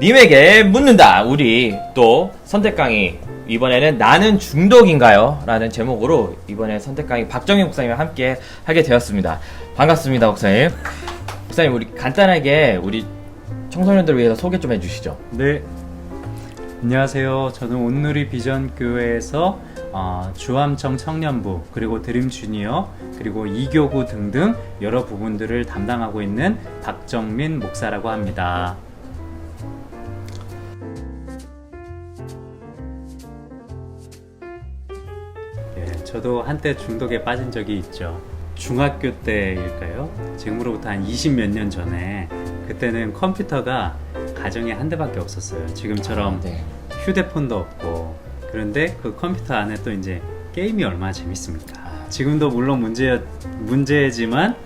님에게 묻는다. 우리 또 선택 강의 이번에는 나는 중독인가요? 라는 제목으로 이번에 선택 강의 박정희 목사님과 함께 하게 되었습니다. 반갑습니다, 목사님. 목사님, 우리 간단하게 우리 청소년들을 위해서 소개 좀 해주시죠. 네, 안녕하세요. 저는 온누리 비전교회에서 주암청 청년부, 그리고 드림 주니어, 그리고 이교구 등등 여러 부분들을 담당하고 있는 박정민 목사라고 합니다. 저도 한때 중독에 빠진 적이 있죠. 중학교 때일까요? 지금으로부터 한 20몇 년 전에, 그때는 컴퓨터가 가정에 한 대밖에 없었어요. 지금처럼 네. 휴대폰도 없고. 그런데 그 컴퓨터 안에 또 이제 게임이 얼마나 재밌습니까? 지금도 물론 문제지만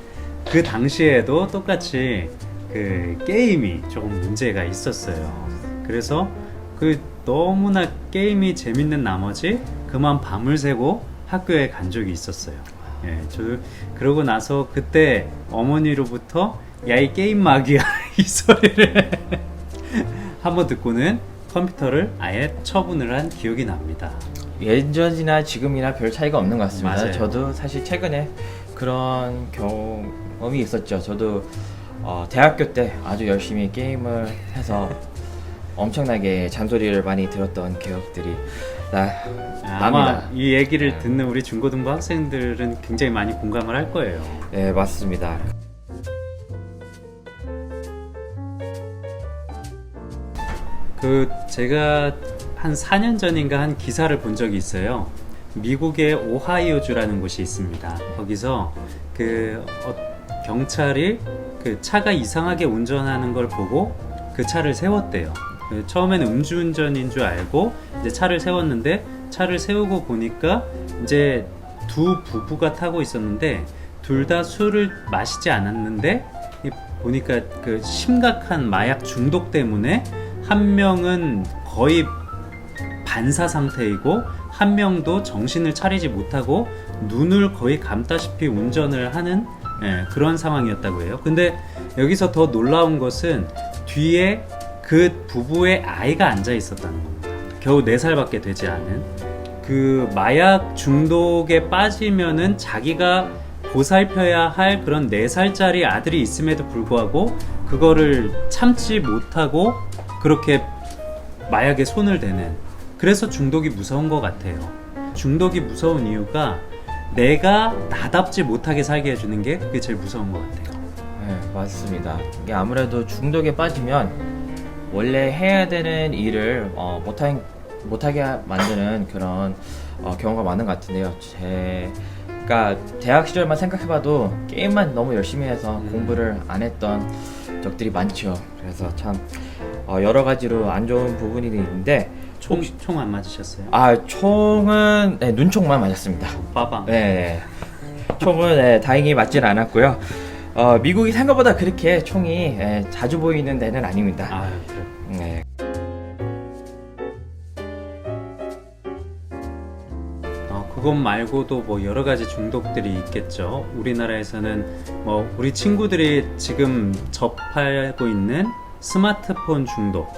그 당시에도 똑같이 그 게임이 조금 문제가 있었어요. 그래서 그 너무나 게임이 재밌는 나머지 그만 밤을 새고 학교에 간 적이 있었어요. 그러고 나서 그때 어머니로부터 야, 이 게임 마귀야 이 소리를 한번 듣고는 컴퓨터를 아예 처분을 한 기억이 납니다. 예전이나 지금이나 별 차이가 없는 것 같습니다. 맞아요. 저도 사실 최근에 그런 경험이 있었죠. 저도 대학교 때 아주 열심히 게임을 해서 엄청나게 잔소리를 많이 들었던 기억들이 아마 납니다. 이 얘기를 듣는 우리 중고등부 학생들은 굉장히 많이 공감을 할 거예요. 네, 맞습니다. 제가 한 4년 전인가 한 기사를 본 적이 있어요. 미국의 오하이오주라는 곳이 있습니다. 거기서 경찰이 그 차가 이상하게 운전하는 걸 보고 그 차를 세웠대요. 처음에는 음주운전인 줄 알고 이제 차를 세웠는데, 차를 세우고 보니까 이제 두 부부가 타고 있었는데 둘 다 술을 마시지 않았는데, 보니까 그 심각한 마약 중독 때문에 한 명은 거의 반사 상태이고 한 명도 정신을 차리지 못하고 눈을 거의 감다시피 운전을 하는 그런 상황이었다고 해요. 근데 여기서 더 놀라운 것은 뒤에 그 부부의 아이가 앉아 있었다는 겁니다. 겨우 4살밖에 되지 않은. 그 마약 중독에 빠지면은 자기가 보살펴야 할 그런 4살짜리 아들이 있음에도 불구하고 그거를 참지 못하고 그렇게 마약에 손을 대는. 그래서 중독이 무서운 것 같아요. 중독이 무서운 이유가 내가 나답지 못하게 살게 해주는 게 그게 제일 무서운 것 같아요. 네, 맞습니다. 이게 아무래도 중독에 빠지면 원래 해야 되는 일을 못하게 만드는 그런 경우가 많은 것 같은데요. 제가 대학 시절만 생각해봐도 게임만 너무 열심히 해서 공부를 안 했던 적들이 많죠. 그래서 참 여러 가지로 안 좋은 부분이 있는데, 총 안 맞으셨어요? 총은 눈총만 맞았습니다. 빠방. 네, 총은 다행히 맞진 않았고요. 미국이 생각보다 그렇게 총이 자주 보이는 데는 아닙니다. 그래요. 네. 그것 말고도 뭐 여러 가지 중독들이 있겠죠. 우리나라에서는 뭐 우리 친구들이 지금 접하고 있는 스마트폰 중독,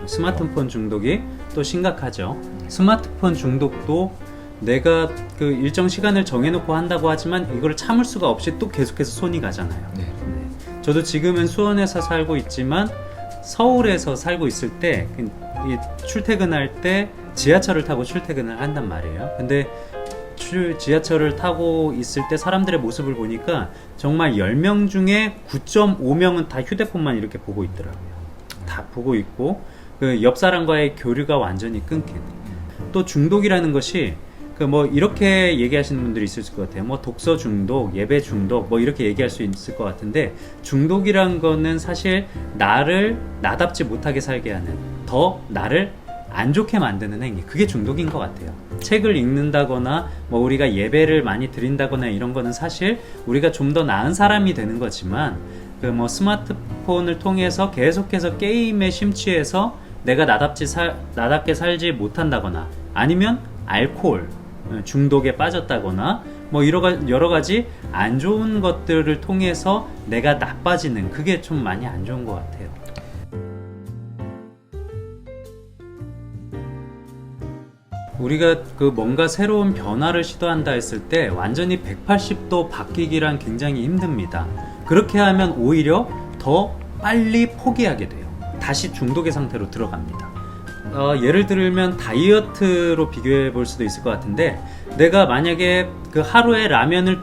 스마트폰 중독이 또 심각하죠. 스마트폰 중독도 내가 그 일정 시간을 정해놓고 한다고 하지만 이걸 참을 수가 없이 또 계속해서 손이 가잖아요. 네. 저도 지금은 수원에서 살고 있지만 서울에서 살고 있을 때 출퇴근할 때 지하철을 타고 출퇴근을 한단 말이에요. 근데 지하철을 타고 있을 때 사람들의 모습을 보니까 정말 10명 중에 9.5명은 다 휴대폰만 이렇게 보고 있더라고요. 다 보고 있고 그 옆 사람과의 교류가 완전히 끊긴. 또 중독이라는 것이 뭐 이렇게 얘기하시는 분들이 있을 것 같아요. 뭐 독서 중독, 예배 중독, 뭐 이렇게 얘기할 수 있을 것 같은데, 중독이란 거는 사실 나를 나답지 못하게 살게 하는, 더 나를 안 좋게 만드는 행위, 그게 중독인 것 같아요. 책을 읽는다거나 뭐 우리가 예배를 많이 드린다거나 이런 거는 사실 우리가 좀 더 나은 사람이 되는 거지만, 그 뭐 스마트폰을 통해서 계속해서 게임에 심취해서 내가 나답게 살지 못한다거나, 아니면 알코올 중독에 빠졌다거나, 뭐 여러 가지 안 좋은 것들을 통해서 내가 나빠지는, 그게 좀 많이 안 좋은 것 같아요. 우리가 그 뭔가 새로운 변화를 시도한다 했을 때 완전히 180도 바뀌기란 굉장히 힘듭니다. 그렇게 하면 오히려 더 빨리 포기하게 돼요. 다시 중독의 상태로 들어갑니다. 예를 들면 다이어트로 비교해 볼 수도 있을 것 같은데, 내가 만약에 그 하루에 라면을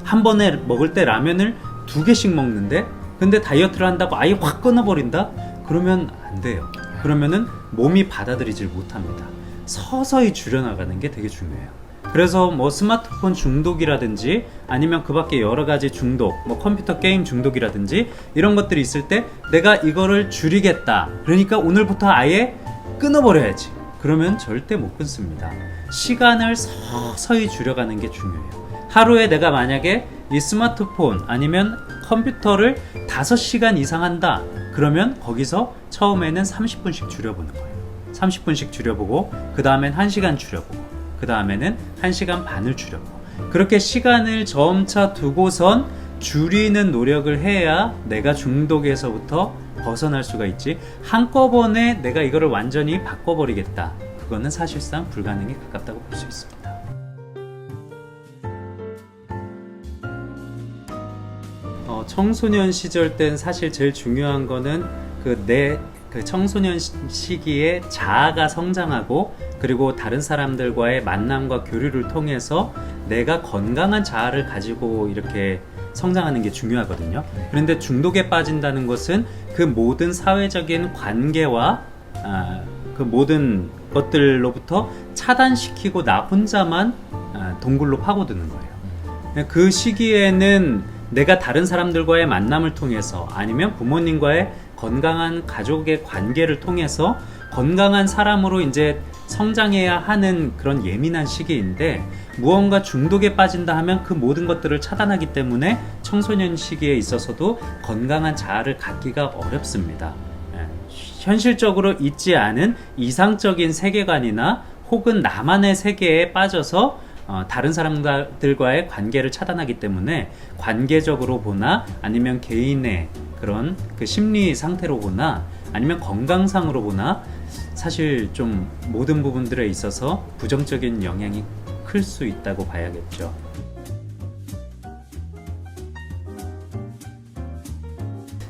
한 번에 먹을 때 라면을 2개씩 먹는데, 근데 다이어트를 한다고 아예 확 끊어버린다? 그러면 안 돼요. 그러면은 몸이 받아들이질 못합니다. 서서히 줄여나가는 게 되게 중요해요. 그래서 뭐 스마트폰 중독이라든지 아니면 그 밖에 여러 가지 중독, 뭐 컴퓨터 게임 중독이라든지 이런 것들이 있을 때 내가 이거를 줄이겠다. 그러니까 오늘부터 아예 끊어버려야지. 그러면 절대 못 끊습니다. 시간을 서서히 줄여가는 게 중요해요. 하루에 내가 만약에 이 스마트폰 아니면 컴퓨터를 5시간 이상 한다. 그러면 거기서 처음에는 30분씩 줄여보는 거예요. 30분씩 줄여보고 그 다음엔 1시간 줄여보고 그 다음에는 1시간 반을 줄여보고, 그렇게 시간을 점차 두고선 줄이는 노력을 해야 내가 중독에서부터 벗어날 수가 있지, 한꺼번에 내가 이거를 완전히 바꿔버리겠다, 그거는 사실상 불가능에 가깝다고 볼 수 있습니다. 청소년 시절 땐 사실 제일 중요한 거는 그 청소년 시기에 자아가 성장하고, 그리고 다른 사람들과의 만남과 교류를 통해서 내가 건강한 자아를 가지고 이렇게 성장하는 게 중요하거든요. 그런데 중독에 빠진다는 것은 그 모든 사회적인 관계와 그 모든 것들로부터 차단시키고 나 혼자만 동굴로 파고드는 거예요. 그 시기에는 내가 다른 사람들과의 만남을 통해서 아니면 부모님과의 건강한 가족의 관계를 통해서 건강한 사람으로 이제 성장해야 하는 그런 예민한 시기인데, 무언가 중독에 빠진다 하면 그 모든 것들을 차단하기 때문에 청소년 시기에 있어서도 건강한 자아를 갖기가 어렵습니다. 현실적으로 있지 않은 이상적인 세계관이나 혹은 나만의 세계에 빠져서 다른 사람들과의 관계를 차단하기 때문에 관계적으로 보나 아니면 개인의 그런 그 심리 상태로 보나 아니면 건강상으로 보나 사실 좀 모든 부분들에 있어서 부정적인 영향이 클 수 있다고 봐야겠죠.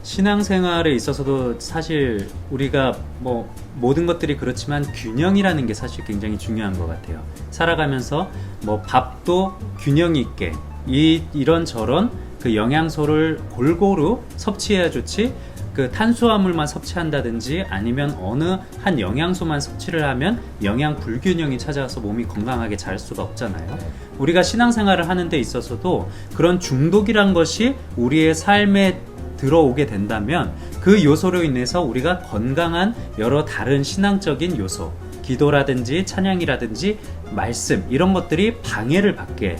신앙생활에 있어서도 사실 우리가 뭐 모든 것들이 그렇지만 균형이라는 게 사실 굉장히 중요한 것 같아요. 살아가면서 뭐 밥도 균형 있게 이런저런 그 영양소를 골고루 섭취해야 좋지, 그 탄수화물만 섭취한다든지 아니면 어느 한 영양소만 섭취를 하면 영양 불균형이 찾아와서 몸이 건강하게 자랄 수가 없잖아요. 우리가 신앙생활을 하는 데 있어서도 그런 중독이란 것이 우리의 삶에 들어오게 된다면 그 요소로 인해서 우리가 건강한 여러 다른 신앙적인 요소, 기도라든지 찬양이라든지 말씀, 이런 것들이 방해를 받게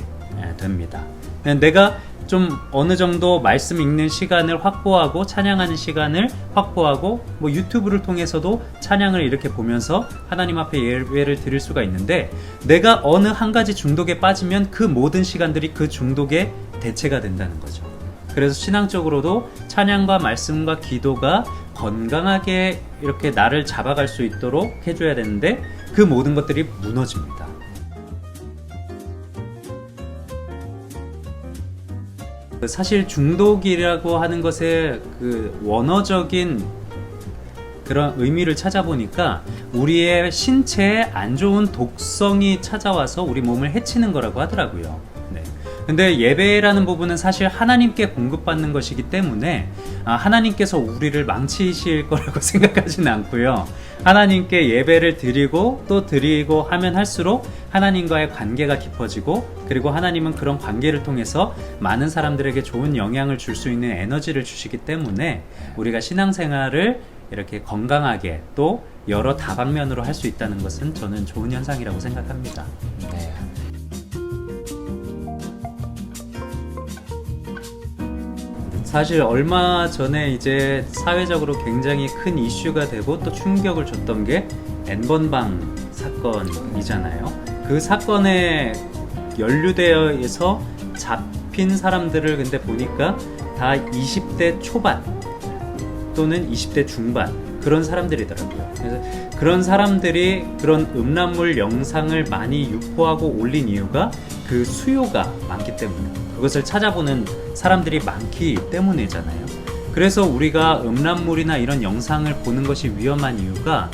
됩니다. 내가 좀 어느 정도 말씀 읽는 시간을 확보하고 찬양하는 시간을 확보하고 뭐 유튜브를 통해서도 찬양을 이렇게 보면서 하나님 앞에 예배를 드릴 수가 있는데, 내가 어느 한 가지 중독에 빠지면 그 모든 시간들이 그 중독의 대체가 된다는 거죠. 그래서 신앙적으로도 찬양과 말씀과 기도가 건강하게 이렇게 나를 잡아갈 수 있도록 해줘야 되는데 그 모든 것들이 무너집니다. 사실 중독이라고 하는 것의 그 원어적인 그런 의미를 찾아보니까 우리의 신체에 안 좋은 독성이 찾아와서 우리 몸을 해치는 거라고 하더라고요. 근데 예배라는 부분은 사실 하나님께 공급받는 것이기 때문에 하나님께서 우리를 망치실 거라고 생각하지는 않고요. 하나님께 예배를 드리고 또 드리고 하면 할수록 하나님과의 관계가 깊어지고, 그리고 하나님은 그런 관계를 통해서 많은 사람들에게 좋은 영향을 줄 수 있는 에너지를 주시기 때문에 우리가 신앙생활을 이렇게 건강하게 또 여러 다방면으로 할 수 있다는 것은 저는 좋은 현상이라고 생각합니다. 네. 사실 얼마 전에 이제 사회적으로 굉장히 큰 이슈가 되고 또 충격을 줬던 게 N번방 사건이잖아요. 그 사건에 연루되어서 잡힌 사람들을 근데 보니까 다 20대 초반 또는 20대 중반 그런 사람들이더라고요. 그래서 그런 사람들이 그런 음란물 영상을 많이 유포하고 올린 이유가 그 수요가 많기 때문에, 그것을 찾아보는 사람들이 많기 때문이잖아요. 그래서 우리가 음란물이나 이런 영상을 보는 것이 위험한 이유가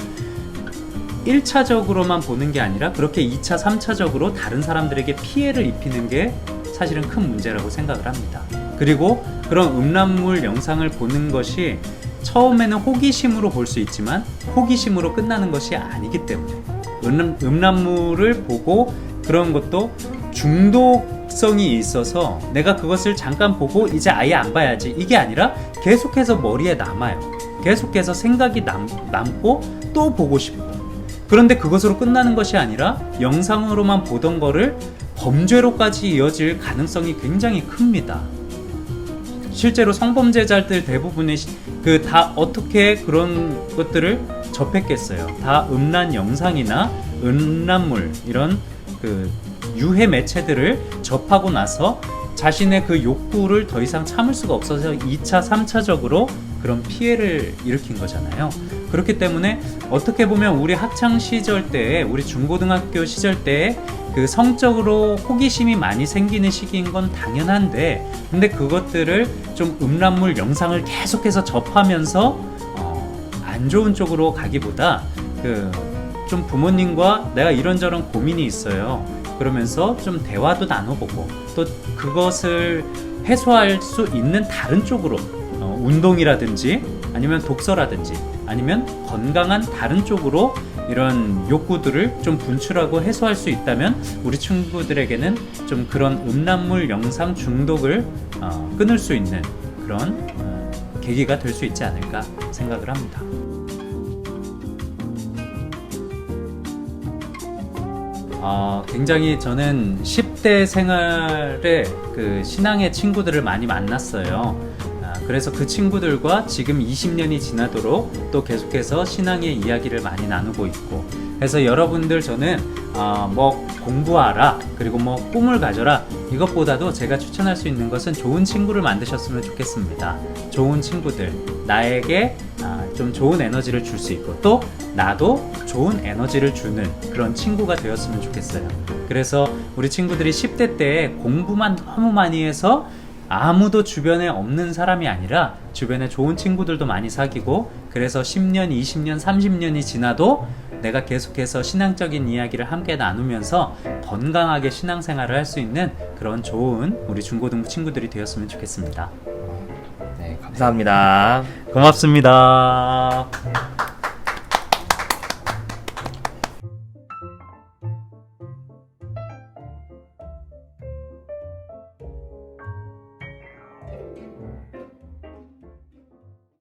1차적으로만 보는 게 아니라 그렇게 2차, 3차적으로 다른 사람들에게 피해를 입히는 게 사실은 큰 문제라고 생각을 합니다. 그리고 그런 음란물 영상을 보는 것이 처음에는 호기심으로 볼 수 있지만 호기심으로 끝나는 것이 아니기 때문에, 음란물을 보고 그런 것도 중독성이 있어서 내가 그것을 잠깐 보고 이제 아예 안 봐야지, 이게 아니라 계속해서 머리에 남아요. 계속해서 생각이 남고 또 보고 싶고, 그런데 그것으로 끝나는 것이 아니라 영상으로만 보던 거를 범죄로까지 이어질 가능성이 굉장히 큽니다. 실제로 성범죄자들 대부분이 다 어떻게 그런 것들을 접했겠어요. 다 음란 영상이나 음란물 이런 그 유해 매체들을 접하고 나서 자신의 그 욕구를 더 이상 참을 수가 없어서 2차, 3차적으로 그런 피해를 일으킨 거잖아요. 그렇기 때문에 어떻게 보면 우리 학창 시절 때, 우리 중고등학교 시절 때 그 성적으로 호기심이 많이 생기는 시기인 건 당연한데, 근데 그것들을 좀 음란물 영상을 계속해서 접하면서 안 좋은 쪽으로 가기보다 좀 부모님과 내가 이런저런 고민이 있어요. 그러면서 좀 대화도 나눠보고 또 그것을 해소할 수 있는 다른 쪽으로 운동이라든지 아니면 독서라든지 아니면 건강한 다른 쪽으로 이런 욕구들을 좀 분출하고 해소할 수 있다면 우리 친구들에게는 좀 그런 음란물 영상 중독을 끊을 수 있는 그런 계기가 될 수 있지 않을까 생각을 합니다. 굉장히 저는 10대 생활에 그 신앙의 친구들을 많이 만났어요. 그래서 그 친구들과 지금 20년이 지나도록 또 계속해서 신앙의 이야기를 많이 나누고 있고, 그래서 여러분들 저는 뭐 공부하라, 그리고 뭐 꿈을 가져라, 이것보다도 제가 추천할 수 있는 것은 좋은 친구를 만드셨으면 좋겠습니다. 좋은 친구들, 나에게 좀 좋은 에너지를 줄 수 있고 또 나도 좋은 에너지를 주는 그런 친구가 되었으면 좋겠어요. 그래서 우리 친구들이 10대 때 공부만 너무 많이 해서 아무도 주변에 없는 사람이 아니라 주변에 좋은 친구들도 많이 사귀고, 그래서 10년, 20년, 30년이 지나도 내가 계속해서 신앙적인 이야기를 함께 나누면서 건강하게 신앙생활을 할 수 있는 그런 좋은 우리 중고등부 친구들이 되었으면 좋겠습니다. 네, 감사합니다. 고맙습니다.